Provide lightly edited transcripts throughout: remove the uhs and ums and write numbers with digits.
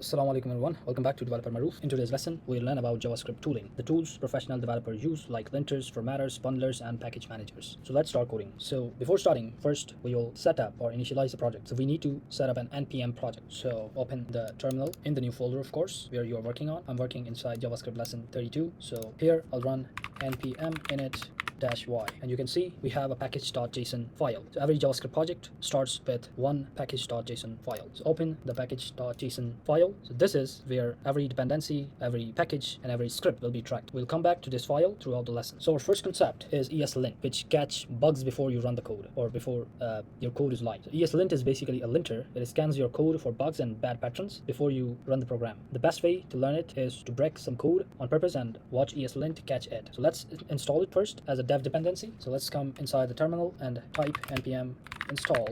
Assalamu alaikum everyone, welcome back to Developer Maroof. In today's lesson, we'll learn about JavaScript tooling, the tools professional developers use like linters, formatters, bundlers, and package managers. So let's start coding. So before starting, first we will set up or initialize the project. So we need to set up an npm project. So open the terminal in the new folder, of course, where you are working on. I'm working inside JavaScript lesson 32. So here I'll run npm init -y, and you can see we have a package.json file. So every JavaScript project starts with one package.json file. So open the package.json file. So this is where every dependency, every package, and every script will be tracked. We'll come back to this file throughout the lesson. So our first concept is eslint, which catch bugs before you run the code or before your code is live. So eslint is basically a linter. It scans your code for bugs and bad patterns before you run the program. The best way to learn it is to break some code on purpose and watch eslint catch it. So let's install it first as a dev dependency. So let's come inside the terminal and type npm install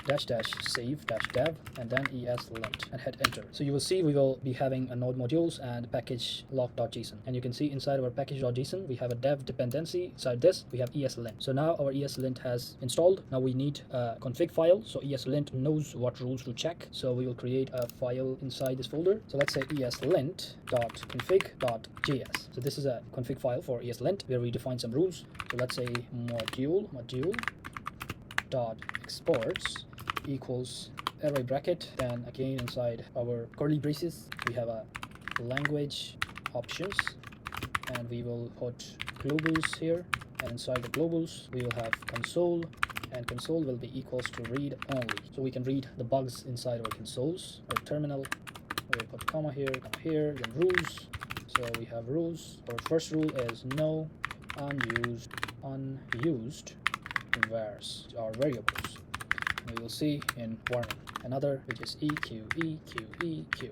--save-dev and then eslint and hit enter. So you will see we will be having a node modules and package lock.json, and you can see inside our package.json we have a dev dependency. Inside this we have eslint. So now our eslint has installed. Now we need a config file, so eslint knows what rules to check. So we will create a file inside this folder. So let's say eslint.config.js. So this is a config file for eslint where we define some rules. So let's say module dot exports equals array bracket, then again inside our curly braces we have a language options, and we will put globals here, and inside the globals we will have console, and console will be equals to read only, so we can read the bugs inside our consoles. Our terminal, we will put comma here, then rules. So we have rules. Our first rule is no unused-vars, our variables. We will see in warning another, which is eqeqeq,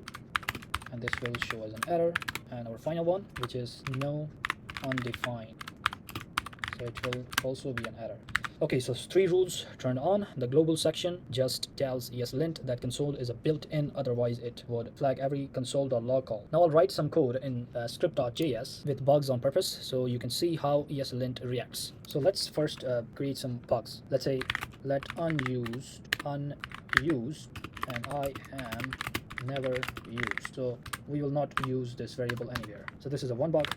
and this will show as an error. And our final one, which is no undefined, so it will also be an error. Okay, so 3 rules turned on. The global section just tells eslint that console is a built-in, otherwise it would flag every console.log call. Now I'll write some code in script.js with bugs on purpose, so you can see how eslint reacts. So let's first create some bugs. Let's say let unused, and I am never used. So we will not use this variable anywhere. So this is a one bug.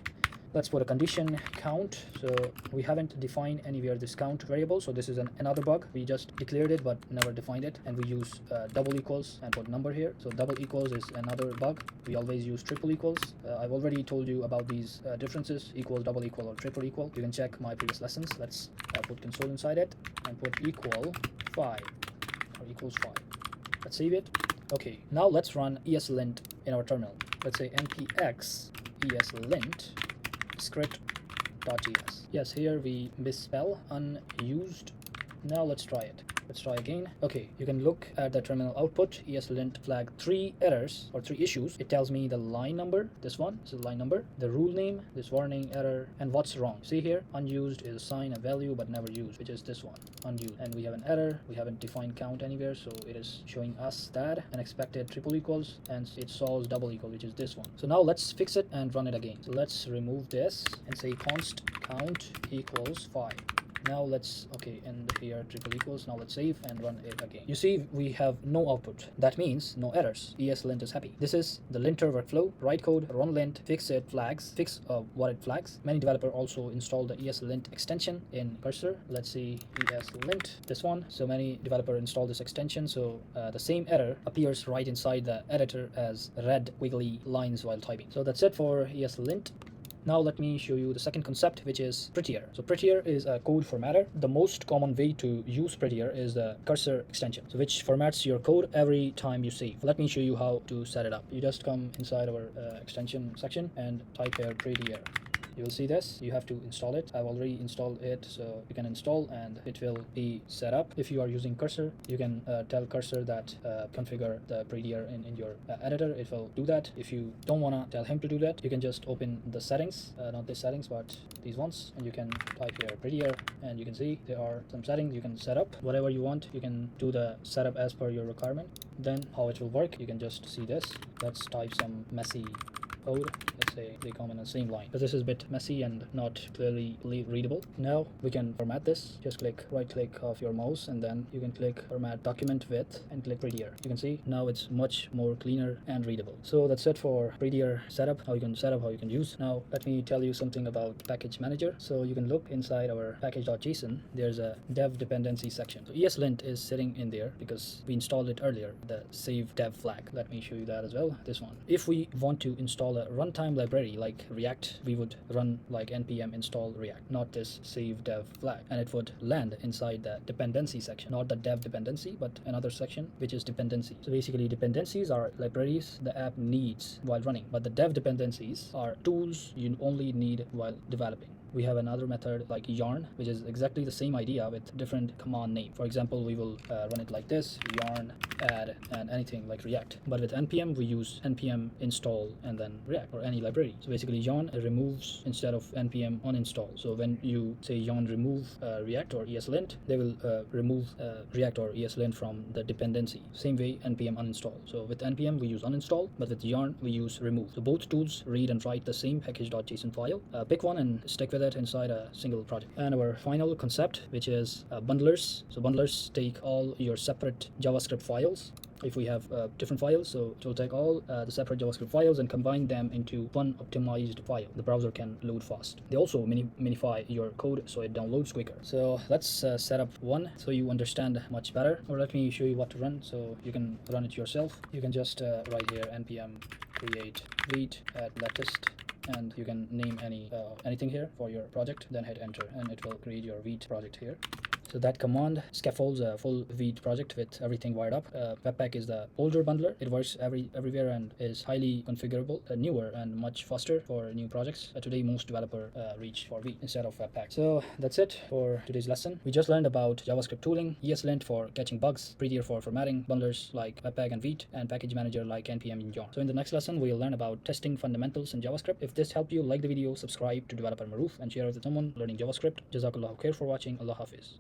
Let's put a condition count. So we haven't defined anywhere this count variable, so this is another bug. We just declared it but never defined it, and we use double equals and put number here. So double equals is another bug. We always use triple equals. I've already told you about these differences, equals, double equal, or triple equal. You can check my previous lessons. Let's put console inside it and put equal 5 or equals 5. Let's save it. Okay, now let's run eslint in our terminal. Let's say npx eslint script.js. Yes, here we misspell unused. Now let's try it. Let's try again. Okay, you can look at the terminal output. eslint flagged 3 errors or 3 issues. It tells me the line number, this one, this is the line number, the rule name, this warning error, and what's wrong. See here, unused is assign a value but never used, which is this one, unused. And we have an error. We haven't defined count anywhere, so it is showing us that unexpected triple equals, and it solves double equal, which is this one. So now let's fix it and run it again. So let's remove this and say const count equals 5. Now let's, okay, and here triple equals. Now let's save and run it again. You see we have no output. That means no errors. Eslint is happy. This is the linter workflow. Write code, run lint, fix it, flags, fix what it flags. Many developers also install the eslint extension in cursor. Let's see eslint, this one. So many developers install this extension, so the same error appears right inside the editor as red wiggly lines while typing. So that's it for eslint. Now let me show you the second concept, which is Prettier. So Prettier is a code formatter. The most common way to use Prettier is the cursor extension, so which formats your code every time you save. Let me show you how to set it up. You just come inside our extension section and type here Prettier. You will see this. You have to install it. I've already installed it, so you can install and it will be set up. If you are using cursor, you can tell cursor that configure the Prettier in your editor. It will do that. If you don't want to tell him to do that, you can just open the settings, not the settings but these ones, and you can type here Prettier, and you can see there are some settings you can set up whatever you want. You can do the setup as per your requirement. Then how it will work, you can just see this. Let's type some messy code. Let's they come in the same line, but this is a bit messy and not clearly readable. Now we can format this. Just click right click of your mouse and then you can click format document with and click Prettier. You can see now it's much more cleaner and readable. So that's it for Prettier setup, how you can set up, how you can use. Now let me tell you something about package manager. So you can look inside our package.json. There's a devDependency section. So eslint is sitting in there because we installed it earlier, the save dev flag. Let me show you that as well. This one. If we want to install a runtime library like React, we would run like npm install React, not this save dev flag, and it would land inside the dependency section, not the dev dependency, but another section which is dependency. So basically dependencies are libraries the app needs while running, but the dev dependencies are tools you only need while developing. We have another method like yarn, which is exactly the same idea with different command name. For example, we will run it like this: yarn add and anything like React. But with npm, we use npm install and then React or any library. So basically yarn removes instead of npm uninstall. So when you say yarn remove React or eslint, they will remove React or eslint from the dependency. Same way npm uninstall. So with npm we use uninstall, but with yarn we use remove. So both tools read and write the same package.json file. Pick one and stick with it inside a single project. And our final concept, which is bundlers. So bundlers take all your separate JavaScript files. If we have different files, so it will take all the separate JavaScript files and combine them into one optimized file the browser can load fast. They also minify your code so it downloads quicker. So let's set up one so you understand much better, or let me show you what to run so you can run it yourself. You can just write here npm create vite at latest, and you can name anything here for your project, then hit enter and it will create your Vite project here. So that command scaffolds a full Vite project with everything wired up. Webpack is the older bundler. It works everywhere and is highly configurable, newer and much faster for new projects. Today, most developers reach for Vite instead of Webpack. So that's it for today's lesson. We just learned about JavaScript tooling, eslint for catching bugs, Prettier for formatting, bundlers like Webpack and Vite, and package manager like npm and yarn. So in the next lesson, we'll learn about testing fundamentals in JavaScript. If this helped you, like the video, subscribe to Developer Maroof, and share it with someone learning JavaScript. Jazakallahu khair for watching. Allah Hafiz.